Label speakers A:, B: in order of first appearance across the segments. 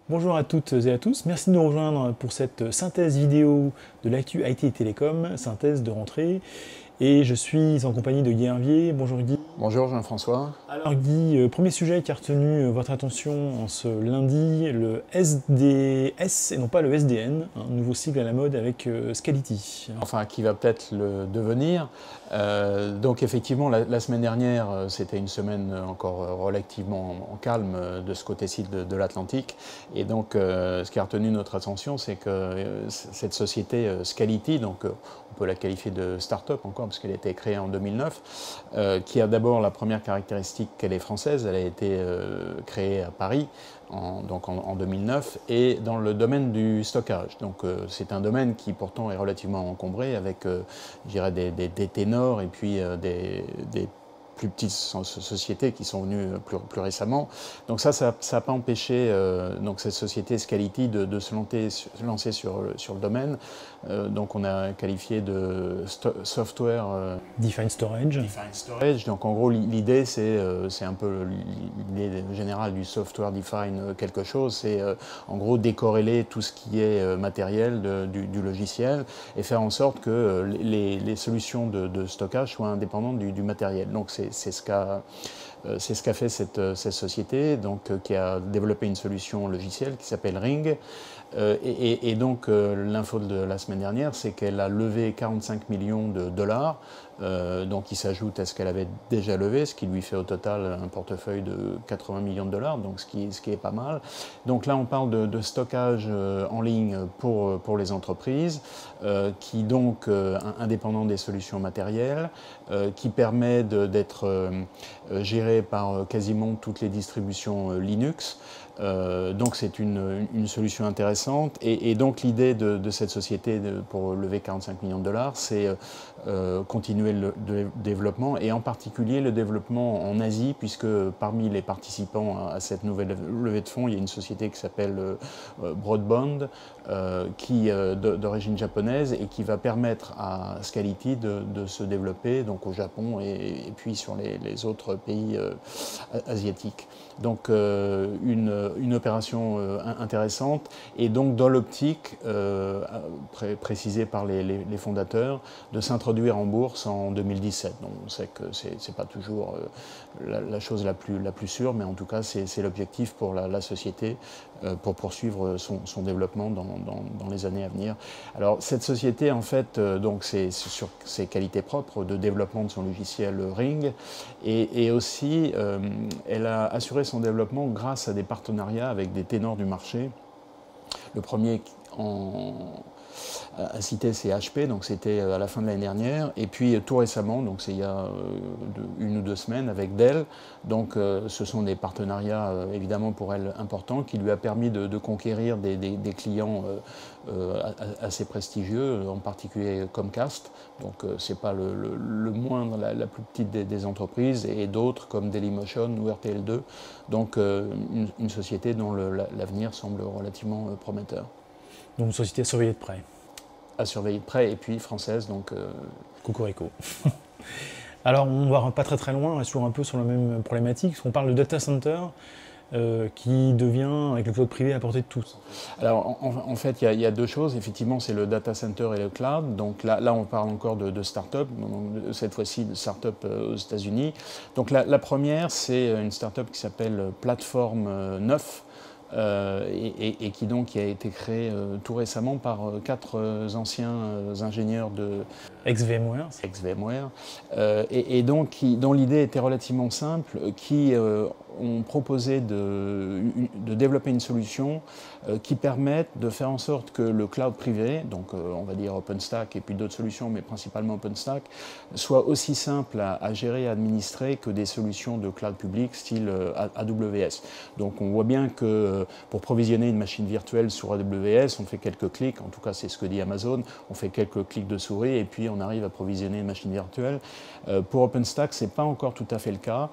A: Bonjour à toutes et à tous, merci de nous rejoindre pour cette synthèse vidéo de l'actu IT et Télécom, synthèse de rentrée. Et je suis en compagnie de Guy Hervier. Bonjour Guy.
B: Bonjour Jean-François.
A: Alors Guy, premier sujet qui a retenu votre attention en ce lundi, le SDS et non pas le SDN, un nouveau sigle à la mode avec Scality.
B: Enfin, qui va peut-être le devenir. Donc effectivement, la semaine dernière, c'était une semaine encore relativement en calme de ce côté-ci de l'Atlantique. Et donc, ce qui a retenu notre attention, c'est que cette société Scality, donc on peut la qualifier de start-up encore, parce qu'elle a été créée en 2009, qui a d'abord la première caractéristique qu'elle est française. Elle a été créée à Paris en 2009 et dans le domaine du stockage. Donc c'est un domaine qui pourtant est relativement encombré avec je dirais des ténors et puis des plus petites sociétés qui sont venues plus récemment. Donc ça n'a pas empêché donc cette société Scality de se lancer sur le domaine. Donc on a qualifié de software
A: Defined Storage.
B: Donc en gros l'idée c'est un peu l'idée générale du software define quelque chose, c'est en gros décorréler tout ce qui est matériel du logiciel et faire en sorte que les solutions de stockage soient indépendantes du matériel. Donc c'est ce qu'a fait cette société, donc, qui a développé une solution logicielle qui s'appelle Ring. Et donc l'info de la semaine dernière, c'est qu'elle a levé 45 millions de dollars, donc qui s'ajoute à ce qu'elle avait déjà levé, ce qui lui fait au total un portefeuille de 80 millions de dollars, donc ce qui est pas mal. Donc là on parle de stockage en ligne pour les entreprises, qui donc indépendant des solutions matérielles, qui permet d'être géré par quasiment toutes les distributions Linux. Donc c'est une solution intéressante et donc l'idée de cette société pour lever 45 millions de dollars, c'est continuer le développement et en particulier le développement en Asie, puisque parmi les participants à cette nouvelle levée de fonds, il y a une société qui s'appelle Broadband, qui d'origine japonaise et qui va permettre à Scality de se développer donc au Japon et puis sur les autres pays asiatiques. Donc une opération intéressante et donc dans l'optique précisée par les fondateurs de s'introduire en bourse en 2017. Donc on sait que c'est pas toujours la chose la plus sûre, mais en tout cas c'est l'objectif pour la société pour poursuivre son développement dans les années à venir. Alors cette société en fait donc c'est sur ses qualités propres de développement de son logiciel Ring et aussi elle a assuré son développement grâce à des partenariats avec des ténors du marché. Le premier à citer, c'est HP, donc c'était à la fin de l'année dernière, et puis tout récemment, donc c'est il y a une ou deux semaines, avec Dell. Donc ce sont des partenariats évidemment pour elle importants qui lui a permis de conquérir des clients assez prestigieux, en particulier Comcast. Donc c'est pas le moindre, la plus petite des entreprises, et d'autres comme Dailymotion ou RTL2. Donc une société dont l'avenir semble relativement prometteur.
A: Donc une société à surveiller de près.
B: À surveiller de près, et puis française, donc...
A: Cocorico. Alors on va pas très loin, on reste toujours un peu sur la même problématique, parce qu'on parle de data center qui devient, avec le cloud privé, à portée de tous.
B: Alors en fait, il y a deux choses, effectivement, c'est le data center et le cloud. Donc là on parle encore de start-up, cette fois-ci de start-up aux États-Unis. Donc la première, c'est une start-up qui s'appelle Plateforme 9, et qui a été créé tout récemment par 4 anciens ingénieurs de
A: ex-VMware,
B: et donc dont l'idée était relativement simple, qui ont proposé de développer une solution qui permette de faire en sorte que le cloud privé, donc on va dire OpenStack et puis d'autres solutions, mais principalement OpenStack, soit aussi simple à gérer et à administrer que des solutions de cloud public style AWS. Donc on voit bien que pour provisionner une machine virtuelle sur AWS, on fait quelques clics, en tout cas c'est ce que dit Amazon, on fait quelques clics de souris et puis on arrive à provisionner une machine virtuelle. Pour OpenStack, ce n'est pas encore tout à fait le cas.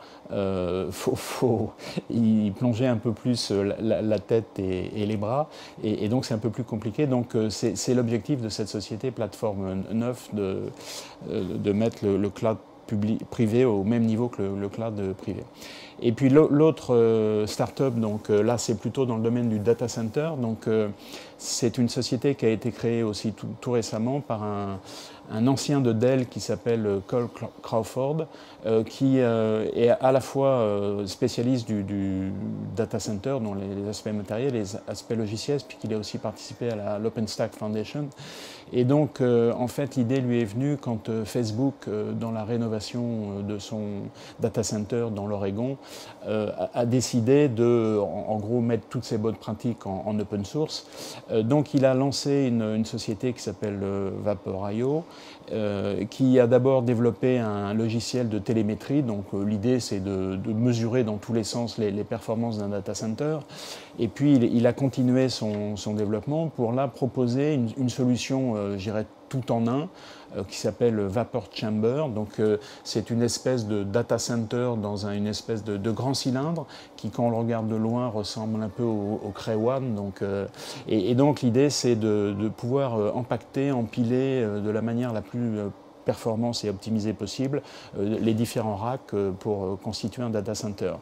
B: Faut y plonger un peu plus la tête et les bras, et donc c'est un peu plus compliqué. Donc c'est l'objectif de cette société Plateforme 9 de mettre le cloud privé au même niveau que le cloud privé. Et puis l'autre start-up, donc là c'est plutôt dans le domaine du data center. Donc c'est une société qui a été créée aussi tout récemment par un ancien de Dell qui s'appelle Cole Crawford, qui est à la fois spécialiste du data center, dont les aspects matériels et les aspects logiciels, puis qu'il a aussi participé à l'OpenStack Foundation. Et donc, en fait, l'idée lui est venue quand Facebook, dans la rénovation de son data center dans l'Oregon, a décidé de, en gros, mettre toutes ses bonnes pratiques en open source. Donc, il a lancé une société qui s'appelle Vapor.io, qui a d'abord développé un logiciel de télémétrie. Donc, l'idée, c'est de mesurer dans tous les sens les performances d'un data center. Et puis, il a continué son développement pour là proposer une solution, je dirais, tout en un, qui s'appelle Vapor Chamber. Donc c'est une espèce de data center dans une espèce de grand cylindre qui, quand on le regarde de loin, ressemble un peu au Cray One. Donc, et donc l'idée, c'est de pouvoir empacter, empiler de la manière la plus performance et optimisée possible les différents racks pour constituer un data center.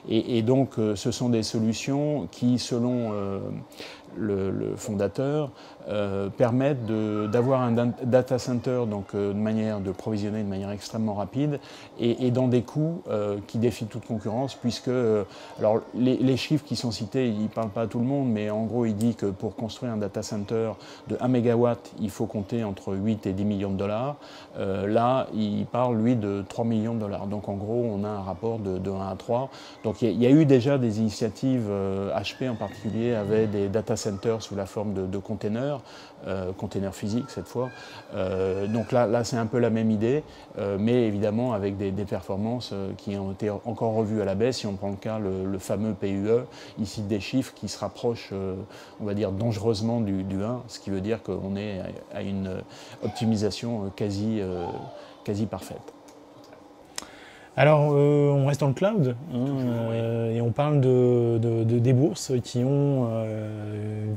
B: Et donc ce sont des solutions qui, selon le fondateur, permettent d'avoir un data center donc, de provisionner de manière extrêmement rapide et dans des coûts qui défient toute concurrence, puisque alors les chiffres qui sont cités, ils ne parlent pas à tout le monde, mais en gros il dit que pour construire un data center de 1 MW, il faut compter entre 8 et 10 millions de dollars. Là, il parle, lui, de 3 millions de dollars. Donc, en gros, on a un rapport de 1 à 3. Donc, il y a eu déjà des initiatives, HP en particulier, avait des data centers sous la forme de containers, containers physiques cette fois. Donc là c'est un peu la même idée, mais évidemment avec des performances qui ont été encore revues à la baisse. Si on prend le cas, le fameux PUE, il cite des chiffres qui se rapprochent, on va dire, dangereusement du 1, ce qui veut dire qu'on est à une optimisation quasi parfaite.
A: Alors, on reste dans le cloud, et on parle des bourses qui ont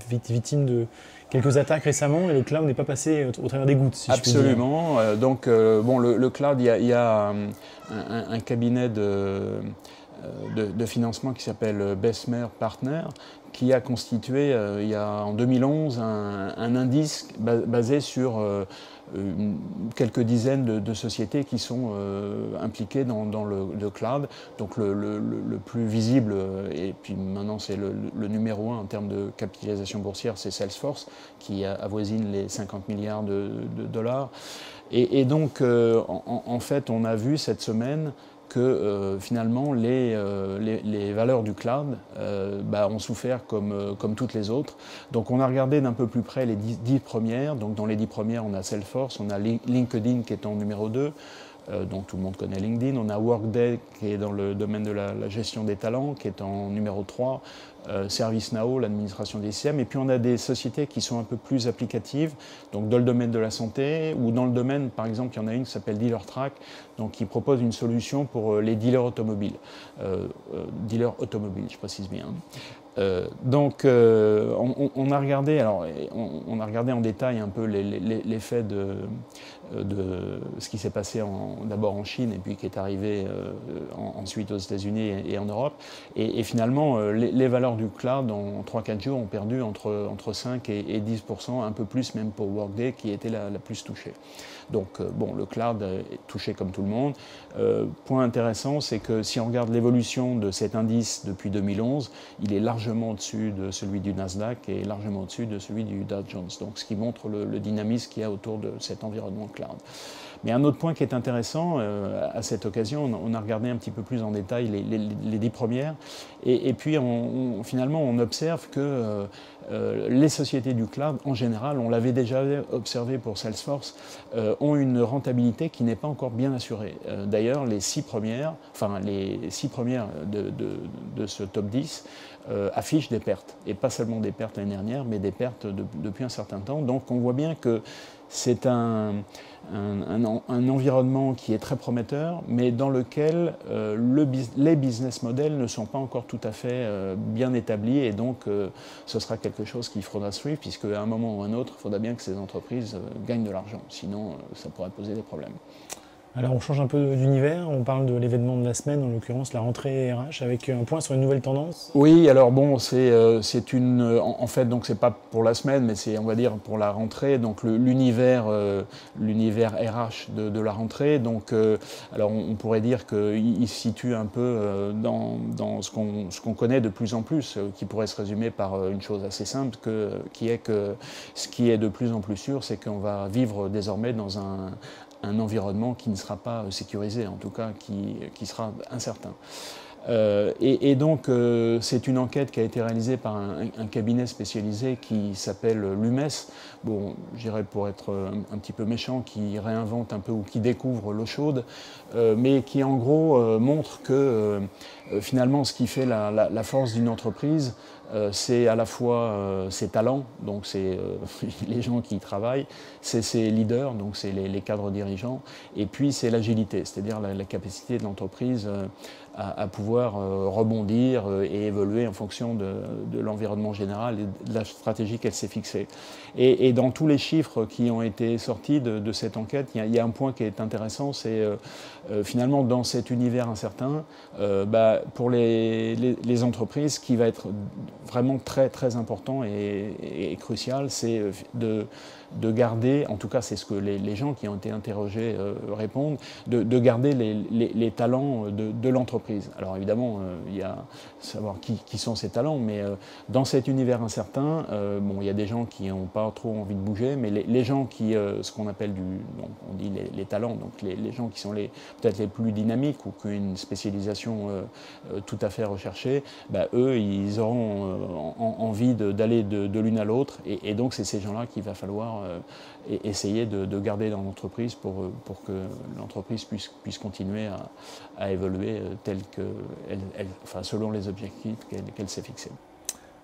A: victime de quelques attaques récemment, et le cloud n'est pas passé au travers des gouttes, si
B: Absolument.
A: Je puis dire.
B: Donc, bon, le cloud, il y a un cabinet de financement qui s'appelle Bessemer Partners, qui a constitué en 2011 un indice basé sur quelques dizaines de sociétés qui sont impliquées dans le cloud. Donc le plus visible, et puis maintenant c'est le numéro 1 en termes de capitalisation boursière, c'est Salesforce, qui avoisine les 50 milliards de dollars. Et donc en fait on a vu cette semaine que finalement les valeurs du cloud ont souffert comme toutes les autres. Donc on a regardé d'un peu plus près les 10 premières. Donc dans les 10 premières, on a Salesforce, on a LinkedIn qui est en numéro 2. Donc tout le monde connaît LinkedIn. On a Workday qui est dans le domaine de la gestion des talents, qui est en numéro 3. ServiceNow, l'administration des systèmes. Et puis on a des sociétés qui sont un peu plus applicatives, donc dans le domaine de la santé, ou dans le domaine, par exemple, il y en a une qui s'appelle DealerTrack, donc qui propose une solution pour les dealers automobiles. Je précise bien. Donc on a regardé, on a regardé en détail un peu l'effet de ce qui s'est passé d'abord en Chine et puis qui est arrivé ensuite aux États-Unis et en Europe. Et finalement, les valeurs du cloud en 3-4 jours ont perdu entre 5 et 10%, un peu plus même pour Workday qui était la plus touchée. Donc bon, le cloud est touché comme tout le monde. Point intéressant, c'est que si on regarde l'évolution de cet indice depuis 2011, il est largement au-dessus de celui du Nasdaq et largement au-dessus de celui du Dow Jones. Donc ce qui montre le dynamisme qu'il y a autour de cet environnement cloud. Mais un autre point qui est intéressant, à cette occasion, on a regardé un petit peu plus en détail les 10 premières, et puis finalement on observe que les sociétés du cloud, en général, on l'avait déjà observé pour Salesforce, ont une rentabilité qui n'est pas encore bien assurée. D'ailleurs, les 6 premières de ce top 10 affiche des pertes. Et pas seulement des pertes l'année dernière, mais des pertes depuis un certain temps. Donc on voit bien que c'est un environnement qui est très prometteur, mais dans lequel les business models ne sont pas encore tout à fait bien établis, et donc ce sera quelque chose qu'il faudra suivre, puisque à un moment ou à un autre, il faudra bien que ces entreprises gagnent de l'argent, sinon ça pourrait poser des problèmes.
A: Alors on change un peu d'univers, on parle de l'événement de la semaine, en l'occurrence la rentrée RH, avec un point sur une nouvelle tendance.
B: Oui, alors bon, c'est une, en fait, donc c'est pas pour la semaine, mais c'est, on va dire, pour la rentrée, donc l'univers RH de la rentrée. Donc, alors on pourrait dire qu'il se situe un peu dans ce qu'on connaît de plus en plus, qui pourrait se résumer par une chose assez simple, qui est que ce qui est de plus en plus sûr, c'est qu'on va vivre désormais dans un environnement qui ne sera pas sécurisé, en tout cas qui sera incertain. Et donc c'est une enquête qui a été réalisée par un cabinet spécialisé qui s'appelle l'UMES, bon, je dirais pour être un petit peu méchant, qui réinvente un peu ou qui découvre l'eau chaude, mais qui en gros montre que finalement ce qui fait la force d'une entreprise, c'est à la fois ses talents, donc c'est les gens qui y travaillent, c'est ses leaders, donc c'est les cadres dirigeants, et puis c'est l'agilité, c'est-à-dire la capacité de l'entreprise à pouvoir rebondir et évoluer en fonction de l'environnement général et de la stratégie qu'elle s'est fixée. Et dans tous les chiffres qui ont été sortis de cette enquête, il y a un point qui est intéressant, c'est finalement dans cet univers incertain, pour les entreprises, ce qui va être vraiment très très important et crucial, c'est de garder, en tout cas c'est ce que les gens qui ont été interrogés répondent, de garder les talents de l'entreprise. Alors évidemment, il y a savoir qui sont ces talents, mais dans cet univers incertain, bon, il y a des gens qui n'ont pas trop envie de bouger, mais les gens qui, ce qu'on appelle donc on dit les talents, donc les gens qui sont peut-être les plus dynamiques ou qui ont une spécialisation tout à fait recherchée, eux, ils auront envie d'aller de l'une à l'autre, et donc c'est ces gens-là qu'il va falloir essayer de garder dans l'entreprise pour que l'entreprise puisse continuer à évoluer telle que enfin, selon les objectifs qu'elle s'est fixés.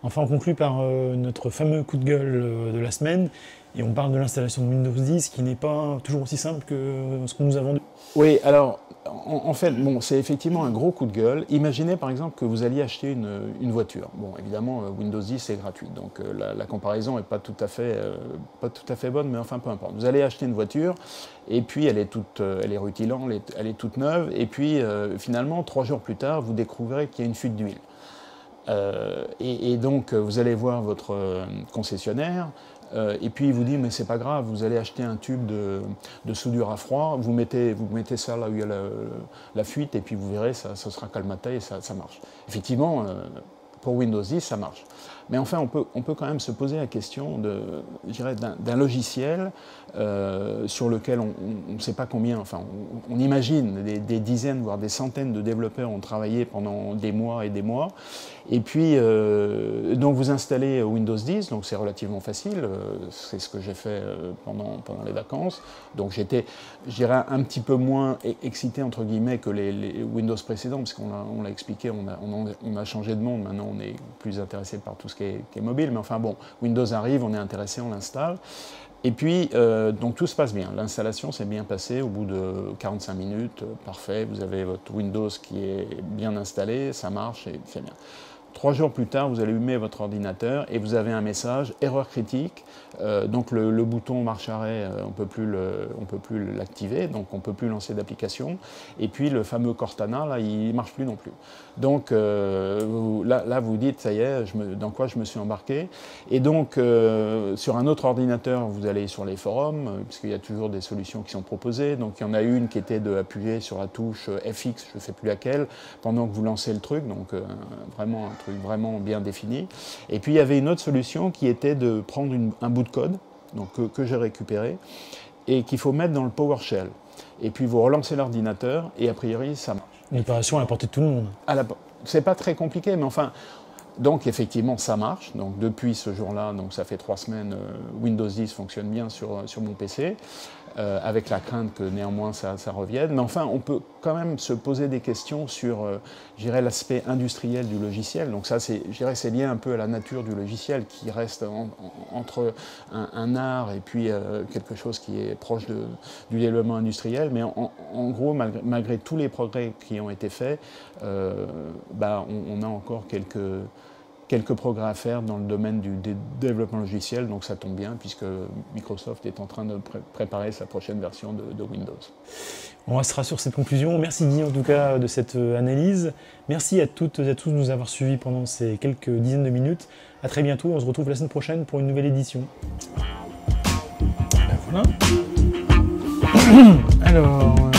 A: Enfin, on conclut par notre fameux coup de gueule de la semaine, et on parle de l'installation de Windows 10 qui n'est pas toujours aussi simple que ce qu'on nous a vendu.
B: Oui, alors en fait, bon, c'est effectivement un gros coup de gueule. Imaginez par exemple que vous alliez acheter une voiture. Bon, évidemment, Windows 10 est gratuit, donc la comparaison n'est pas tout à fait bonne, mais enfin peu importe. Vous allez acheter une voiture, et puis elle est rutilante, elle est toute neuve, et puis finalement, 3 jours plus tard, vous découvrez qu'il y a une fuite d'huile. Et donc vous allez voir votre concessionnaire, et puis il vous dit mais c'est pas grave, vous allez acheter un tube de soudure à froid, vous mettez ça là où il y a la fuite, et puis vous verrez, ça sera calmaté et ça marche. Effectivement, pour Windows 10, ça marche. Mais enfin, on peut quand même se poser la question d'un logiciel sur lequel on ne sait pas combien, enfin on imagine des dizaines, voire des centaines de développeurs ont travaillé pendant des mois et des mois. Et puis, donc vous installez Windows 10, donc c'est relativement facile, c'est ce que j'ai fait pendant les vacances. Donc j'étais, je dirais, un petit peu moins excité, entre guillemets, que les Windows précédents, parce qu'on l'a expliqué, on a changé de monde, maintenant on est plus intéressé par tout ce qui est mobile, mais enfin bon, Windows arrive, on est intéressé, on l'installe. Et puis, donc tout se passe bien. L'installation s'est bien passée au bout de 45 minutes, parfait, vous avez votre Windows qui est bien installé, ça marche et c'est bien. 3 jours plus tard, vous allumez votre ordinateur et vous avez un message, erreur critique, donc le bouton marche-arrêt, on ne peut plus l'activer, donc on ne peut plus lancer d'application, et puis le fameux Cortana, là, il ne marche plus non plus. Donc là, vous dites, ça y est, dans quoi je me suis embarqué, et donc sur un autre ordinateur, vous allez sur les forums, puisqu'il y a toujours des solutions qui sont proposées, donc il y en a une qui était d'appuyer sur la touche FX, je ne sais plus laquelle, pendant que vous lancez le truc, donc vraiment un truc vraiment bien défini. Et puis il y avait une autre solution qui était de prendre un bout de code, donc que j'ai récupéré, et qu'il faut mettre dans le PowerShell. Et puis vous relancez l'ordinateur, et a priori ça marche.
A: Une opération à la portée de tout le monde.
B: C'est pas très compliqué, mais enfin, donc effectivement ça marche. Donc depuis ce jour-là, donc ça fait 3 semaines, Windows 10 fonctionne bien sur mon PC. avec la crainte que néanmoins ça revienne. Mais enfin, on peut quand même se poser des questions sur, je dirais, l'aspect industriel du logiciel. Donc ça, je dirais, c'est lié un peu à la nature du logiciel qui reste entre un art et puis quelque chose qui est proche du développement industriel. Mais en gros, malgré tous les progrès qui ont été faits, on a encore quelques progrès à faire dans le domaine du développement logiciel, donc ça tombe bien puisque Microsoft est en train de préparer sa prochaine version de Windows.
A: On restera sur cette conclusion. Merci Guy en tout cas de cette analyse. Merci à toutes et à tous de nous avoir suivis pendant ces quelques dizaines de minutes. À très bientôt, on se retrouve la semaine prochaine pour une nouvelle édition. Ben voilà. Alors...